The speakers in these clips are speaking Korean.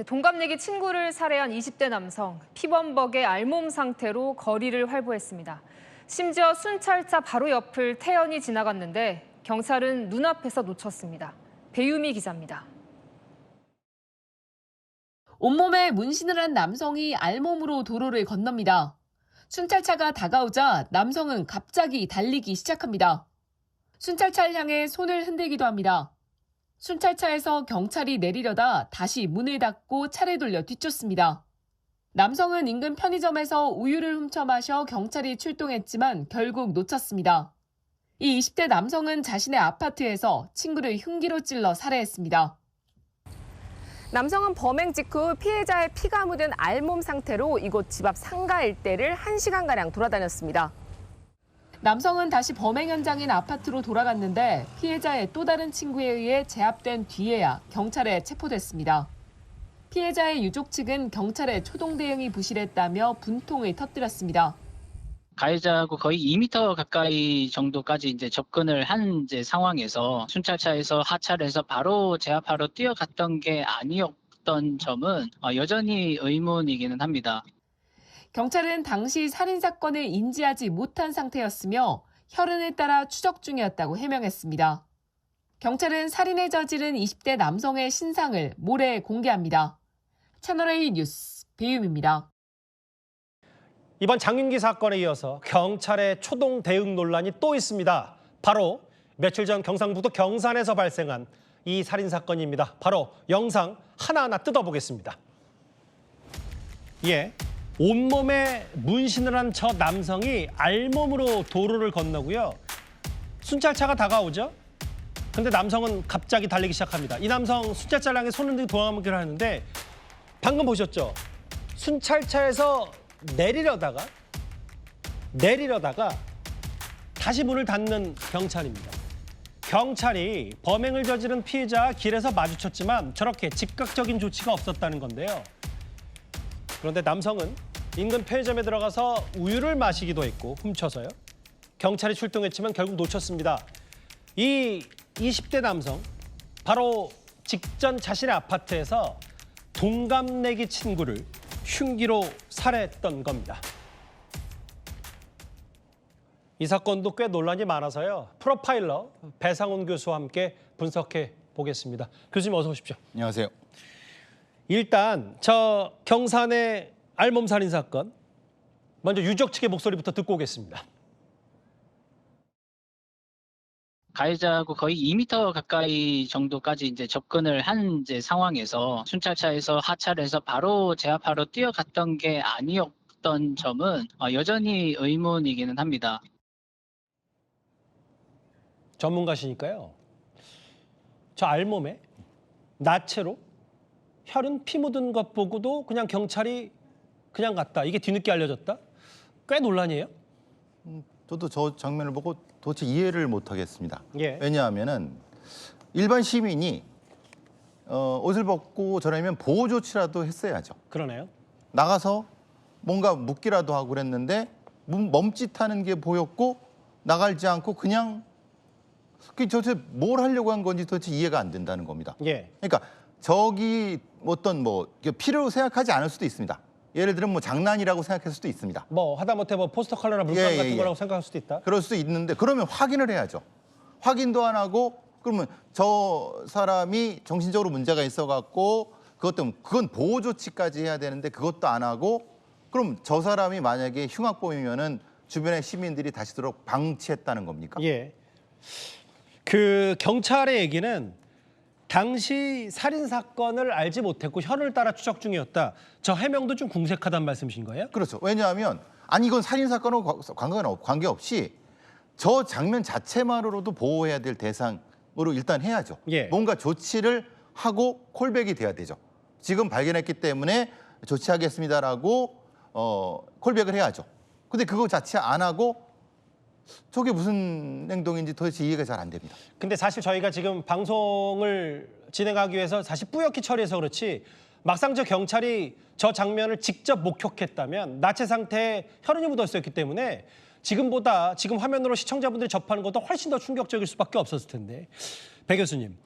동갑내기 친구를 살해한 20대 남성, 피범벅의 알몸 상태로 거리를 활보했습니다. 심지어 순찰차 바로 옆을 태연히 지나갔는데 경찰은 눈앞에서 놓쳤습니다. 배유미 기자입니다. 온몸에 문신을 한 남성이 알몸으로 도로를 건넙니다. 순찰차가 다가오자 남성은 갑자기 달리기 시작합니다. 순찰차를 향해 손을 흔들기도 합니다. 순찰차에서 경찰이 내리려다 다시 문을 닫고 차를 돌려 뒤쫓습니다. 남성은 인근 편의점에서 우유를 훔쳐 마셔 경찰이 출동했지만 결국 놓쳤습니다. 이 20대 남성은 자신의 아파트에서 친구를 흉기로 찔러 살해했습니다. 남성은 범행 직후 피해자의 피가 묻은 알몸 상태로 이곳 집 앞 상가 일대를 1시간가량 돌아다녔습니다. 남성은 다시 범행 현장인 아파트로 돌아갔는데 피해자의 또 다른 친구에 의해 제압된 뒤에야 경찰에 체포됐습니다. 피해자의 유족 측은 경찰의 초동 대응이 부실했다며 분통을 터뜨렸습니다. 가해자하고 거의 2m 가까이 정도까지 접근을 한 상황에서 순찰차에서 하차를 해서 바로 제압하러 뛰어갔던 게 아니었던 점은 여전히 의문이기는 합니다. 경찰은 당시 살인사건을 인지하지 못한 상태였으며 혈흔을 따라 추적 중이었다고 해명했습니다. 경찰은 살인을 저지른 20대 남성의 신상을 모레 공개합니다. 채널A 뉴스 배유미입니다. 이번 장윤기 사건에 이어서 경찰의 초동 대응 논란이 또 있습니다. 바로 며칠 전 경상북도 경산에서 발생한 이 살인사건입니다. 바로 영상 하나하나 뜯어보겠습니다. 예, 온몸에 문신을 한 저 남성이 알몸으로 도로를 건너고요. 순찰차가 다가오죠. 근데 남성은 갑자기 달리기 시작합니다. 이 남성 순찰차를 향해 손을 들고 도망가기를 하는데 방금 보셨죠? 순찰차에서 내리려다가 다시 문을 닫는 경찰입니다. 경찰이 범행을 저지른 피해자와 길에서 마주쳤지만 저렇게 즉각적인 조치가 없었다는 건데요. 그런데 남성은 인근 편의점에 들어가서 우유를 마시기도 했고 훔쳐서요. 경찰이 출동했지만 결국 놓쳤습니다. 이 20대 남성, 바로 직전 자신의 아파트에서 동갑내기 친구를 흉기로 살해했던 겁니다. 이 사건도 꽤 논란이 많아서요. 프로파일러 배상훈 교수와 함께 분석해 보겠습니다. 교수님 어서 오십시오. 안녕하세요. 일단 저 경산의 알몸 살인 사건, 먼저 유족 측의 목소리부터 듣고 오겠습니다. 가해자하고 거의 2m 가까이 정도까지 접근을 한 상황에서 순찰차에서 하차를 해서 바로 제압하러 뛰어갔던 게 아니었던 점은 여전히 의문이기는 합니다. 전문가시니까요. 저 알몸에 나체로 혈흔 피 묻은 것 보고도 그냥 경찰이 그냥 갔다. 이게 뒤늦게 알려졌다? 꽤 논란이에요. 저도 저 장면을 보고 도대체 이해를 못 하겠습니다. 예. 왜냐하면은 일반 시민이 옷을 벗고 저러면 보호 조치라도 했어야죠. 그러네요. 나가서 뭔가 묻기라도 하고 그랬는데 멈칫하는 게 보였고 나가지 않고 그냥 그게 도대체 뭘 하려고 한 건지 도대체 이해가 안 된다는 겁니다. 예. 그러니까 저기 어떤 피로 생각하지 않을 수도 있습니다. 예를 들면 장난이라고 생각할 수도 있습니다. 하다못해 포스터 컬러나 물감 같은 거라고 생각할 수도 있다. 그럴 수도 있는데 그러면 확인을 해야죠. 확인도 안 하고 그러면 저 사람이 정신적으로 문제가 있어갖고 그것 때문에 그건 보호 조치까지 해야 되는데 그것도 안 하고 그럼 저 사람이 만약에 흉악범이면은 주변의 시민들이 다시도록 방치했다는 겁니까? 예. 그 경찰의 얘기는 당시 살인 사건을 알지 못했고 혈을 따라 추적 중이었다. 저 해명도 좀 궁색하다는 말씀이신 거예요? 그렇죠. 왜냐하면 이건 살인 사건하고 관계없이 저 장면 자체만으로도 보호해야 될 대상으로 일단 해야죠. 예. 뭔가 조치를 하고 콜백이 돼야 되죠. 지금 발견했기 때문에 조치하겠습니다라고 콜백을 해야죠. 근데 그거 자체 안 하고 저게 무슨 행동인지 도대체 이해가 잘 안 됩니다. 근데 사실 저희가 지금 방송을 진행하기 위해서 사실 뿌옇게 처리해서 그렇지 막상 저 경찰이 저 장면을 직접 목격했다면 나체 상태에 혈흔이 묻어있었기 때문에 지금 화면으로 시청자분들이 접하는 것도 훨씬 더 충격적일 수밖에 없었을 텐데. 배 교수님,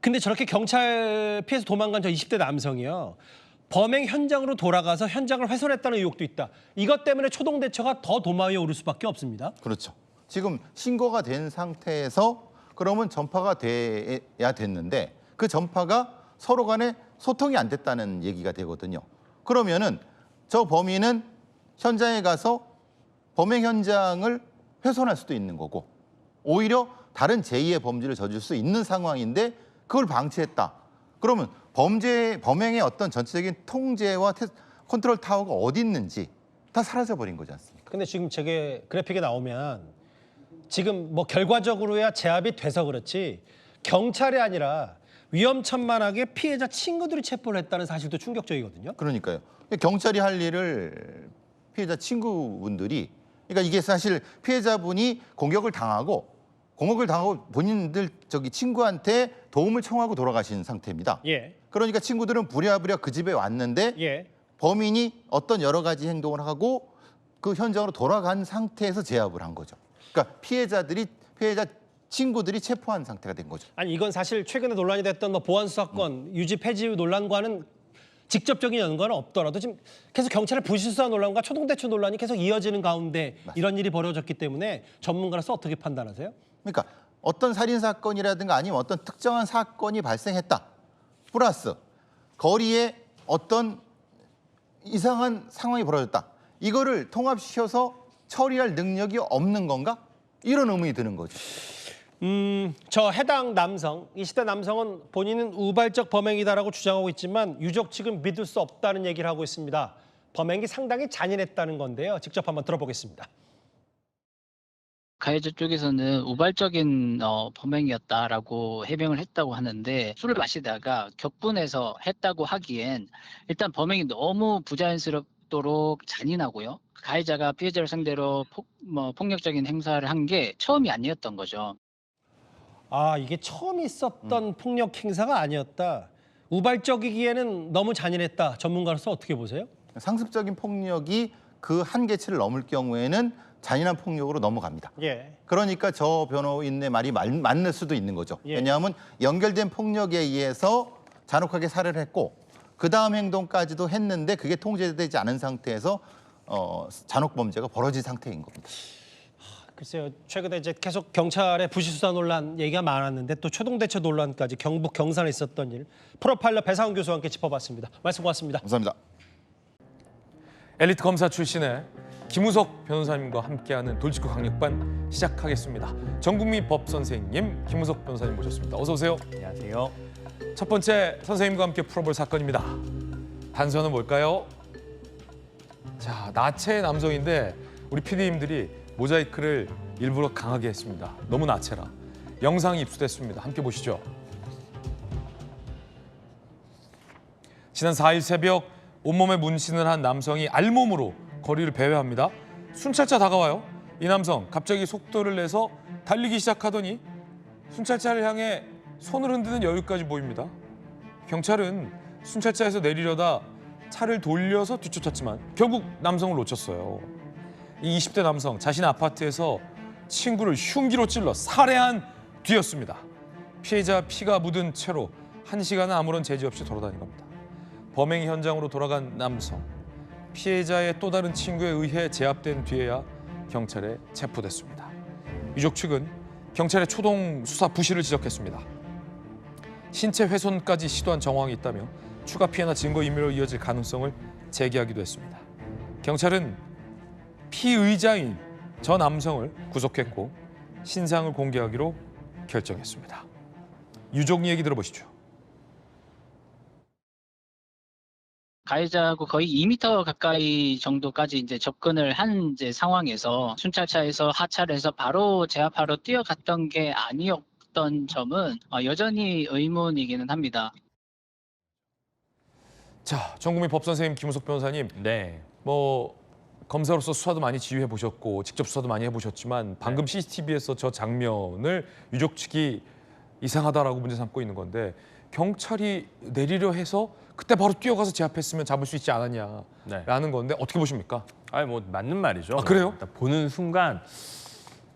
근데 저렇게 경찰 피해서 도망간 저 20대 남성이요. 범행 현장으로 돌아가서 현장을 훼손했다는 의혹도 있다. 이것 때문에 초동 대처가 더 도마 위에 오를 수밖에 없습니다. 그렇죠. 지금 신고가 된 상태에서 그러면 전파가 돼야 됐는데 그 전파가 서로 간에 소통이 안 됐다는 얘기가 되거든요. 그러면은 저 범인은 현장에 가서 범행 현장을 훼손할 수도 있는 거고 오히려 다른 제2의 범죄를 저질 수 있는 상황인데 그걸 방치했다. 그러면 범행의 어떤 전체적인 통제와 컨트롤 타워가 어디 있는지 다 사라져버린 거지 않습니까? 근데 지금 저게 그래픽에 나오면 지금 뭐 결과적으로야 제압이 돼서 그렇지 경찰이 아니라 위험천만하게 피해자 친구들이 체포를 했다는 사실도 충격적이거든요. 그러니까요. 경찰이 할 일을 피해자 친구분들이 그러니까 이게 사실 피해자분이 공격을 당하고 본인들 친구한테 도움을 청하고 돌아가신 상태입니다. 예. 그러니까 친구들은 부랴부랴 그 집에 왔는데 예. 범인이 어떤 여러 가지 행동을 하고 그 현장으로 돌아간 상태에서 제압을 한 거죠. 그러니까 피해자 친구들이 체포한 상태가 된 거죠. 아니 이건 사실 최근에 논란이 됐던 뭐 보안수사권 유지 폐지 논란과는 직접적인 연관은 없더라도 지금 계속 경찰의 부실수사 논란과 초동대처 논란이 계속 이어지는 가운데 맞습니다. 이런 일이 벌어졌기 때문에 전문가로서 어떻게 판단하세요? 그러니까 어떤 살인 사건이라든가 아니면 어떤 특정한 사건이 발생했다. 플러스 거리에 어떤 이상한 상황이 벌어졌다. 이거를 통합시켜서 처리할 능력이 없는 건가? 이런 의문이 드는 거죠. 저 해당 남성, 20대 남성은 본인은 우발적 범행이다라고 주장하고 있지만 유족 측은 믿을 수 없다는 얘기를 하고 있습니다. 범행이 상당히 잔인했다는 건데요. 직접 한번 들어보겠습니다. 가해자 쪽에서는 우발적인 범행이었다라고 해명을 했다고 하는데 술을 마시다가 격분해서 했다고 하기엔 일단 범행이 너무 부자연스럽도록 잔인하고요. 가해자가 피해자를 상대로 폭력적인 행사를 한 게 처음이 아니었던 거죠. 아, 이게 처음 있었던 폭력 행사가 아니었다. 우발적이기에는 너무 잔인했다. 전문가로서 어떻게 보세요? 상습적인 폭력이 그 한계치를 넘을 경우에는 잔인한 폭력으로 넘어갑니다. 예. 그러니까 저 변호인의 말이 맞는 수도 있는 거죠. 예. 왜냐하면 연결된 폭력에 의해서 잔혹하게 살해를 했고 그 다음 행동까지도 했는데 그게 통제되지 않은 상태에서 잔혹 범죄가 벌어진 상태인 겁니다. 글쎄요. 최근에 이제 계속 경찰의 부실수사 논란 얘기가 많았는데 또 초동대처 논란까지 경북 경산에 있었던 일 프로파일러 배상훈 교수와 함께 짚어봤습니다. 말씀 고맙습니다. 감사합니다. 엘리트 검사 출신의 김우석 변호사님과 함께하는 돌직구 강력반 시작하겠습니다. 전국민 법 선생님 김우석 변호사님 모셨습니다. 어서 오세요. 안녕하세요. 첫 번째 선생님과 함께 풀어볼 사건입니다. 단서는 뭘까요? 자, 나체 남성인데 우리 PD님들이 모자이크를 일부러 강하게 했습니다. 너무 나체라. 영상이 입수됐습니다. 함께 보시죠. 지난 4일 새벽 온몸에 문신을 한 남성이 알몸으로 거리를 배회합니다. 순찰차 다가와요. 이 남성 갑자기 속도를 내서 달리기 시작하더니 순찰차를 향해 손을 흔드는 여유까지 보입니다. 경찰은 순찰차에서 내리려다 차를 돌려서 뒤쫓았지만 결국 남성을 놓쳤어요. 이 20대 남성 자신의 아파트에서 친구를 흉기로 찔러 살해한 뒤였습니다. 피해자 피가 묻은 채로 1시간은 아무런 제지 없이 돌아다닌 겁니다. 범행 현장으로 돌아간 남성. 피해자의 또 다른 친구에 의해 제압된 뒤에야 경찰에 체포됐습니다. 유족 측은 경찰의 초동 수사 부실을 지적했습니다. 신체 훼손까지 시도한 정황이 있다며 추가 피해나 증거 인멸로 이어질 가능성을 제기하기도 했습니다. 경찰은 피의자인 저 남성을 구속했고 신상을 공개하기로 결정했습니다. 유족 얘기 들어보시죠. 가해자하고 거의 2m 가까이 정도까지 이제 접근을 한 이제 상황에서 순찰차에서 하차를 해서 바로 제압하러 뛰어갔던 게 아니었던 점은 여전히 의문이기는 합니다. 자, 전국민 법 선생님 김우석 변호사님, 네. 검사로서 수사도 많이 지휘해 보셨고 직접 수사도 많이 해보셨지만 방금 CCTV에서 저 장면을 유족 측이 이상하다라고 문제 삼고 있는 건데 경찰이 내리려 해서 그때 바로 뛰어가서 제압했으면 잡을 수 있지 않았냐라는 건데 어떻게 보십니까? 아니 뭐 맞는 말이죠. 아, 그래요? 일단 보는 순간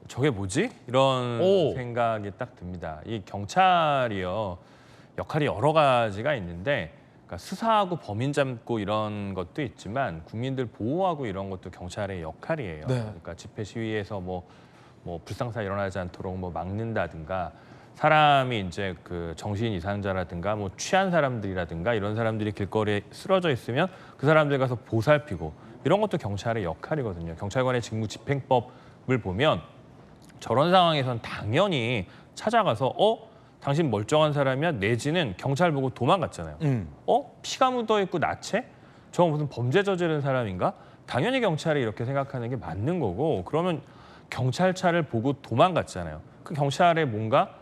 저게 뭐지? 이런 오. 생각이 딱 듭니다. 이 경찰이요. 역할이 여러 가지가 있는데 그러니까 수사하고 범인 잡고 이런 것도 있지만 국민들 보호하고 이런 것도 경찰의 역할이에요. 네. 그러니까 집회 시위에서 뭐 불상사 일어나지 않도록 뭐 막는다든가 사람이 이제 그 정신 이상자라든가 뭐 취한 사람들이라든가 이런 사람들이 길거리에 쓰러져 있으면 그 사람들 가서 보살피고 이런 것도 경찰의 역할이거든요. 경찰관의 직무 집행법을 보면 저런 상황에선 당연히 찾아가서 당신 멀쩡한 사람이야 내지는 경찰 보고 도망갔잖아요. 피가 묻어 있고 나체? 저 무슨 범죄 저지른 사람인가? 당연히 경찰이 이렇게 생각하는 게 맞는 거고 그러면 경찰차를 보고 도망갔잖아요. 그 경찰에 뭔가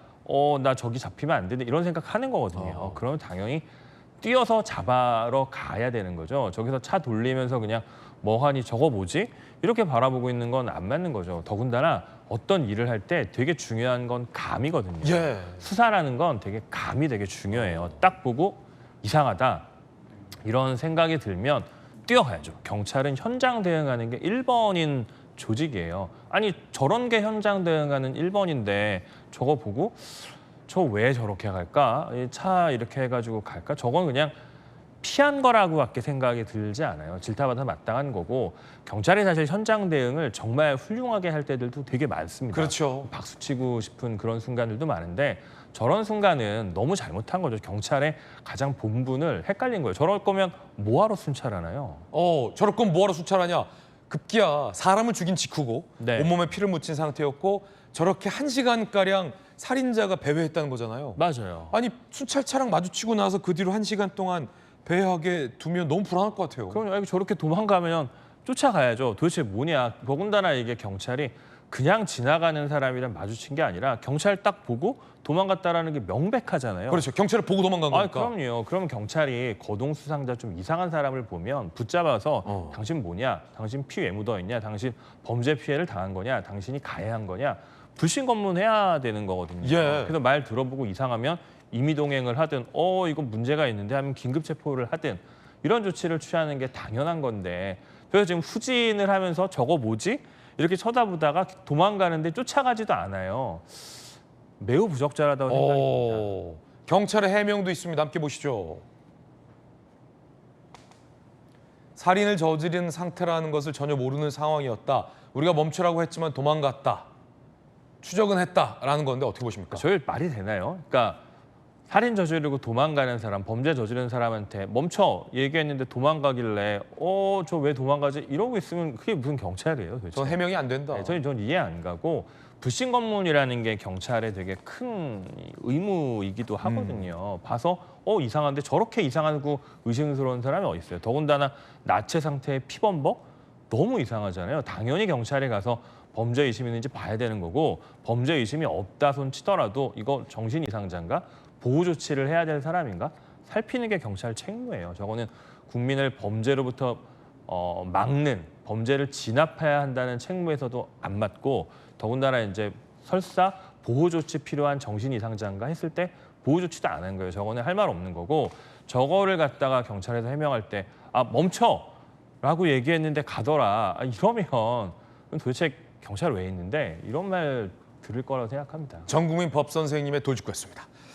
나 저기 잡히면 안 되는데 이런 생각하는 거거든요. 그러면 당연히 뛰어서 잡아러 가야 되는 거죠. 저기서 차 돌리면서 그냥 뭐하니 저거 뭐지? 이렇게 바라보고 있는 건 안 맞는 거죠. 더군다나 어떤 일을 할 때 되게 중요한 건 감이거든요. 예. 수사라는 건 되게 감이 되게 중요해요. 딱 보고 이상하다 이런 생각이 들면 뛰어가야죠. 경찰은 현장 대응하는 게 1번인 조직이에요. 아니 저런 게 현장 대응하는 1번인데 저거 보고 저 왜 저렇게 갈까? 이 차 이렇게 해가지고 갈까? 저건 그냥 피한 거라고밖에 생각이 들지 않아요. 질타받아 마땅한 거고 경찰이 사실 현장 대응을 정말 훌륭하게 할 때들도 되게 많습니다. 그렇죠. 박수 치고 싶은 그런 순간들도 많은데 저런 순간은 너무 잘못한 거죠. 경찰의 가장 본분을 헷갈린 거예요. 저럴 거면 뭐하러 순찰하나요? 저럴 건 뭐하러 순찰하냐? 급기야 사람을 죽인 직후고 네. 온몸에 피를 묻힌 상태였고 저렇게 1시간가량 살인자가 배회했다는 거잖아요. 맞아요. 아니 순찰차랑 마주치고 나서 그 뒤로 1시간 동안 배회하게 두면 너무 불안할 것 같아요. 그럼 저렇게 도망가면 쫓아가야죠. 도대체 뭐냐? 더군다나 이게 경찰이 그냥 지나가는 사람이랑 마주친 게 아니라 경찰 딱 보고 도망갔다라는 게 명백하잖아요. 그렇죠. 경찰을 보고 도망간 거니까. 그럼요. 그럼 경찰이 거동 수상자 좀 이상한 사람을 보면 붙잡아서 당신 뭐냐? 당신 피 왜 묻어 있냐? 당신 범죄 피해를 당한 거냐? 당신이 가해한 거냐? 불신 검문해야 되는 거거든요. 예. 그래서 말 들어보고 이상하면 임의동행을 하든 이거 문제가 있는데 하면 긴급 체포를 하든 이런 조치를 취하는 게 당연한 건데 그래서 지금 후진을 하면서 저거 뭐지? 이렇게 쳐다보다가 도망가는데 쫓아가지도 않아요. 매우 부적절하다고 생각합니다. 경찰의 해명도 있습니다. 함께 보시죠. 살인을 저지른 상태라는 것을 전혀 모르는 상황이었다. 우리가 멈추라고 했지만 도망갔다. 추적은 했다라는 건데 어떻게 보십니까? 저희 말이 되나요? 그러니까 살인 저지르고 도망가는 사람, 범죄 저지른 사람한테 멈춰 얘기했는데 도망가길래 저 왜 도망가지? 이러고 있으면 그게 무슨 경찰이에요 도대체? 전 해명이 안 된다. 네, 전 이해 안 가고 불신검문이라는 게 경찰의 되게 큰 의무이기도 하거든요. 봐서 이상한데 저렇게 이상하고 의심스러운 사람이 어디 있어요? 더군다나 나체 상태의 피범벅? 너무 이상하잖아요. 당연히 경찰에 가서 범죄 의심이 있는지 봐야 되는 거고 범죄 의심이 없다 손 치더라도 이거 정신 이상자인가? 보호 조치를 해야 될 사람인가? 살피는 게 경찰 책무예요. 저거는 국민을 범죄로부터 막는 범죄를 진압해야 한다는 책무에서도 안 맞고 더군다나 이제 설사 보호 조치 필요한 정신 이상자인가 했을 때 보호 조치도 안 한 거예요. 저거는 할 말 없는 거고 저거를 갖다가 경찰에서 해명할 때 멈춰라고 얘기했는데 가더라 이러면 도대체 경찰 왜 있는데 이런 말 들을 거라고 생각합니다. 전국민 법 선생님의 돌직구였습니다.